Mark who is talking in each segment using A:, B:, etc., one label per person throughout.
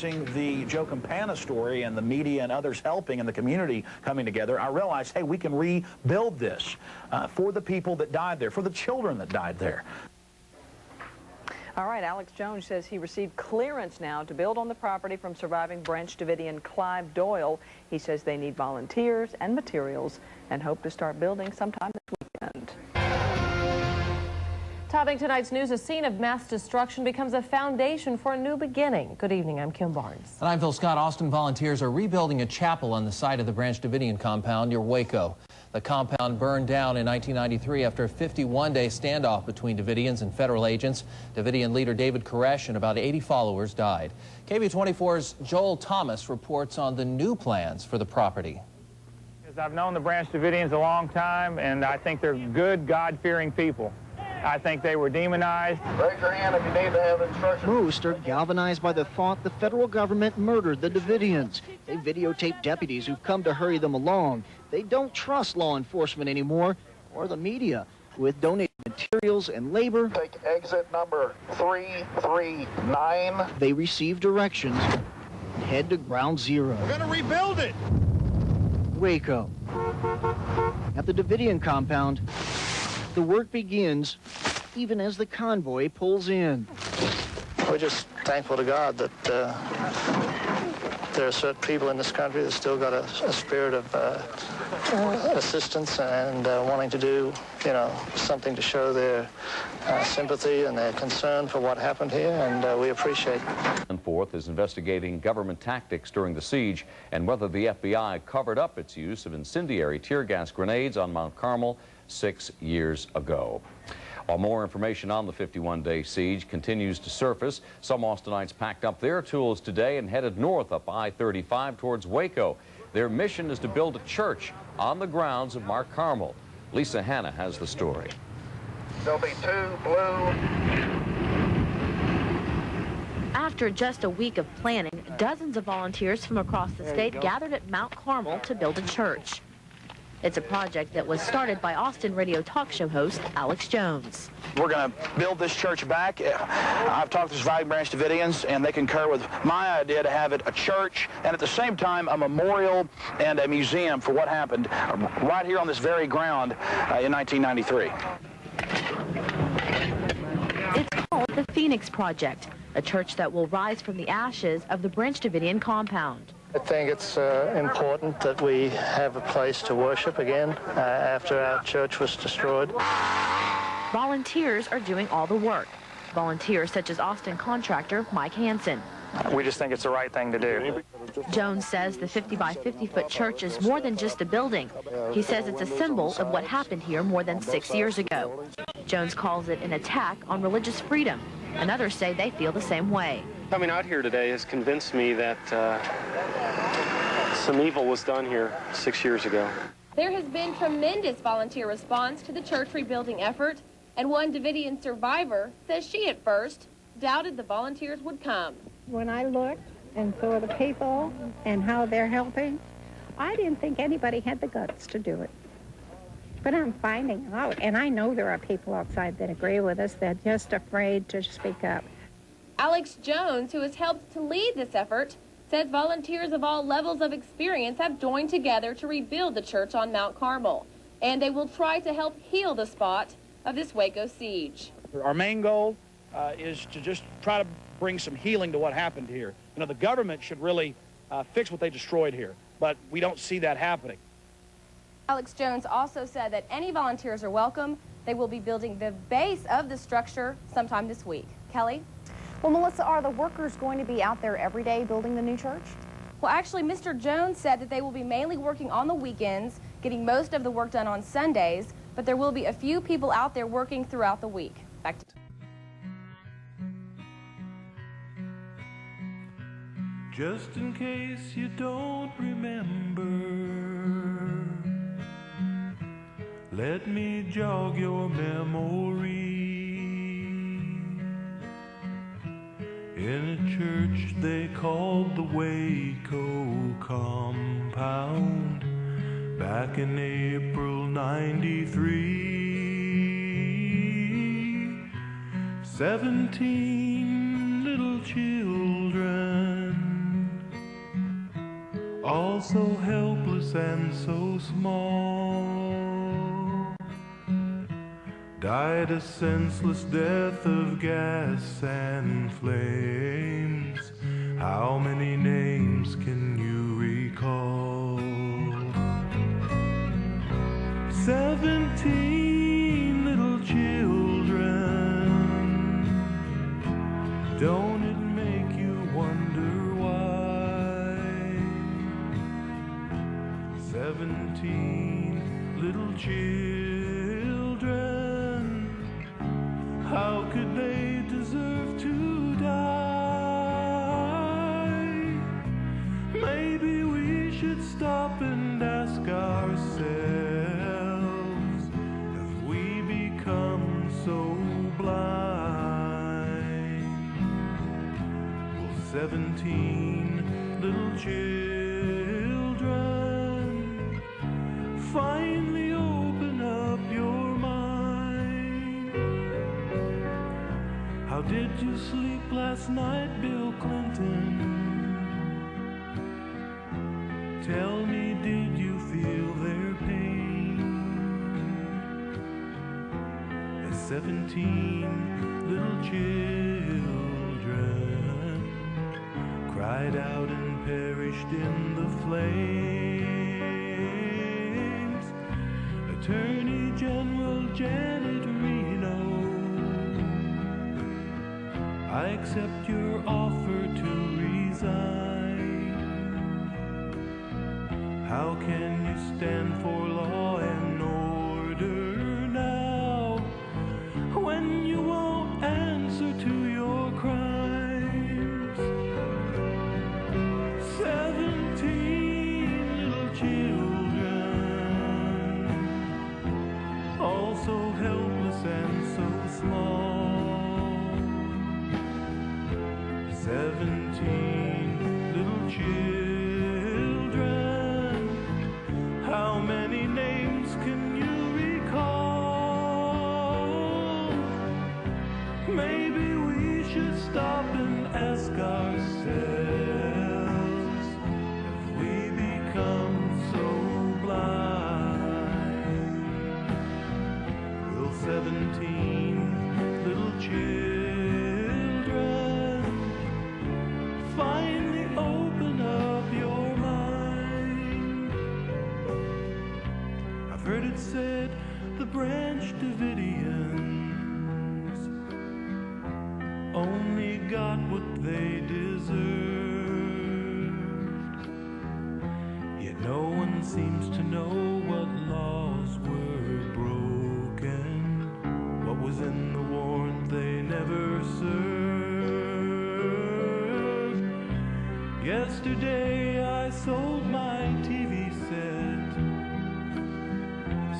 A: The Joe Campana story and the media and others helping and the community coming together, I realized, hey, we can rebuild this for the people that died there, for the children that died there.
B: All right, Alex Jones says he received clearance now to build on the property from surviving Branch Davidian Clive Doyle. He says they need volunteers and materials and hope to start building sometime this weekend.
C: Topping tonight's news, a scene of mass destruction becomes a foundation for a new beginning. Good evening, I'm Kim Barnes.
D: And I'm Phil Scott. Austin volunteers are rebuilding a chapel on the site of the Branch Davidian compound near Waco. The compound burned down in 1993 after a 51-day standoff between Davidians and federal agents. Davidian leader David Koresh and about 80 followers died. KV24's Joel Thomas reports on the new plans for the property.
E: I've known the Branch Davidians a long time, and I think they're good, God-fearing people. I think they were demonized.
F: Raise your hand if you need to have instructions.
G: Most are galvanized by the thought the federal government murdered the Davidians. They videotape deputies who've come to hurry them along. They don't trust law enforcement anymore, or the media. With donated materials and labor,
F: take exit number 339.
G: They receive directions. Head to ground zero.
F: We're going to rebuild it.
G: Waco. At the Davidian compound, the work begins even as the convoy pulls in.
H: We're just thankful to God that there are certain people in this country that still got a spirit of assistance and wanting to do, something to show their sympathy and their concern for what happened here, and we appreciate it.
I: And Fourth is investigating government tactics during the siege and whether the FBI covered up its use of incendiary tear gas grenades on Mount Carmel 6 years ago. While more information on the 51-day siege continues to surface, some Austinites packed up their tools today and headed north up I-35 towards Waco. Their mission is to build a church on the grounds of Mount Carmel. Lisa Hanna has the story.
F: There'll be 2 blue.
J: After just a week of planning, dozens of volunteers from across the state gathered at Mount Carmel to build a church. It's a project that was started by Austin radio talk show host Alex Jones.
A: We're going to build this church back. I've talked to surviving Branch Davidians, and they concur with my idea to have it a church and at the same time a memorial and a museum for what happened right here on this very ground in 1993.
J: It's called the Phoenix Project, a church that will rise from the ashes of the Branch Davidian compound.
H: I think it's important that we have a place to worship again after our church was destroyed.
J: Volunteers are doing all the work. Volunteers such as Austin contractor Mike Hansen.
E: We just think it's the right thing to do.
J: Jones says the 50 by 50-foot church is more than just a building. He says it's a symbol of what happened here more than 6 years ago. Jones calls it an attack on religious freedom, and others say they feel the same way.
K: Coming out here today has convinced me that some evil was done here 6 years ago.
L: There has been tremendous volunteer response to the church rebuilding effort, and one Davidian survivor says she at first doubted the volunteers would come.
M: When I looked and saw the people and how they're helping, I didn't think anybody had the guts to do it. But I'm finding out, and I know there are people outside that agree with us. They're just afraid to speak up.
L: Alex Jones, who has helped to lead this effort, says volunteers of all levels of experience have joined together to rebuild the church on Mount Carmel, and they will try to help heal the spot of this Waco siege.
A: Our main goal is to just try to bring some healing to what happened here. The government should really fix what they destroyed here, but we don't see that happening.
L: Alex Jones also said that any volunteers are welcome. They will be building the base of the structure sometime this week. Kelly?
N: Well, Melissa, are the workers going to be out there every day building the new church?
L: Well, actually, Mr. Jones said that they will be mainly working on the weekends, getting most of the work done on Sundays, but there will be a few people out there working throughout the week. Back to
O: Just in case you don't remember, let me jog your memory. In a church they called the Waco compound back in April '93. 17 little children all so helpless and so small, died a senseless death of gas and flames. How many names can you recall? 17 little children. Don't it make you wonder why? 17 little children. How could they deserve to die? Maybe we should stop and ask ourselves, have we become so blind? Will 17 little children finally open up your mind? How did you sleep last night, Bill Clinton? Tell me, did you feel their pain? As 17 little children cried out and perished in the flames. Attorney General Janet Reno, I accept your offer to resign. How can you stand for law and order now when you won't answer to your crimes? 17 little children, all so helpless and so small. 17 little children. How many names can you recall? Maybe we should stop and ask ourselves, have we become so blind? Will 17 little children finally open up your mind? I've heard it said the Branch Davidians only got what they deserved, yet no one seems to know what laws were broken, what was in the warrant they never served. Yesterday I sold my TV set,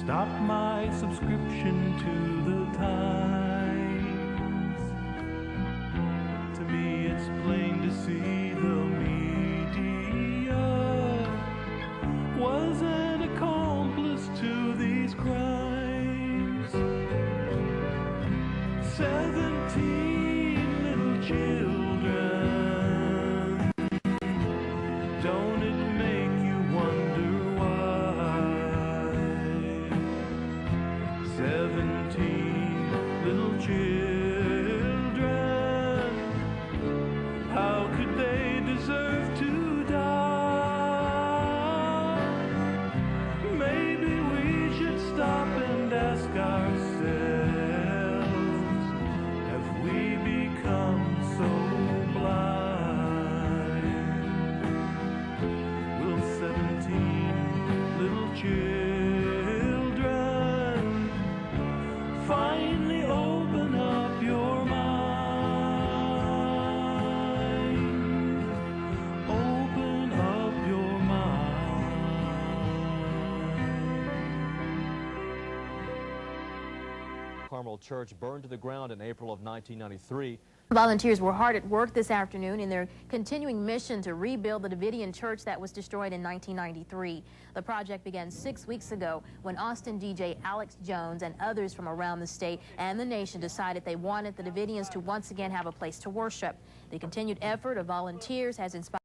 O: stopped my subscription to the Times. To me it's plain to see the media was an accomplice to these crimes. 17 little children, don't it make you wonder why? 17 little children, how could they deserve to die? Maybe we should stop and ask ourselves, have we become so blind? Will 17 little children finally open up your mind? Open up your mind.
P: Carmel Church burned to the ground in April of 1993.
J: Volunteers were hard at work this afternoon in their continuing mission to rebuild the Davidian church that was destroyed in 1993. The project began 6 weeks ago when Austin DJ Alex Jones and others from around the state and the nation decided they wanted the Davidians to once again have a place to worship. The continued effort of volunteers has inspired